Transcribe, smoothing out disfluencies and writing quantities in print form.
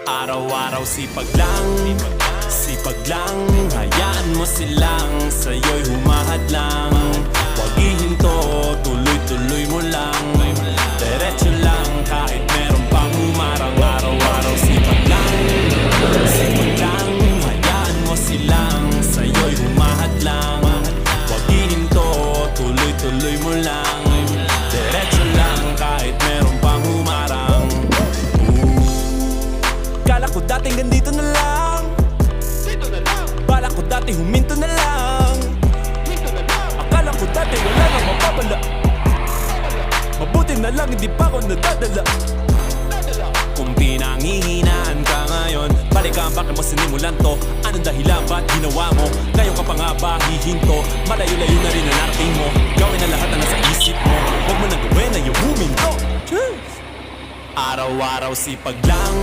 Araw-araw sipag lang, sipag lang. Hayaan mo silang sa'yo'y humahad lang. Huwag ihinto, tuloy-tuloy mo lang. Diretso lang kahit meron pang humarang. Araw-araw sipag lang, sipag lang. Hayaan mo silang sa'yo'y humahad lang. Huwag ihinto, tuloy-tuloy mo lang. Diretso lang kahit meron pang humarang. Kala ko dating ganito na lang, dito na lang. Bala ko dati huminto na lang, hinto na lang. Akala ko dati wala nang mapapala. Mabuti na lang hindi pa ako nadadala. Kung pinanghihinaan ka ngayon, balikan bakit mo sinimulan to? Anong dahilan ba't ginawa mo? Ngayon ka pa nga ba hihinto? Malayo-layo na rin ang narating mo. Gawin na lahat na nasa isip mo. Huwag mo nang gawin na yung huminto. Araw-araw sipag lang,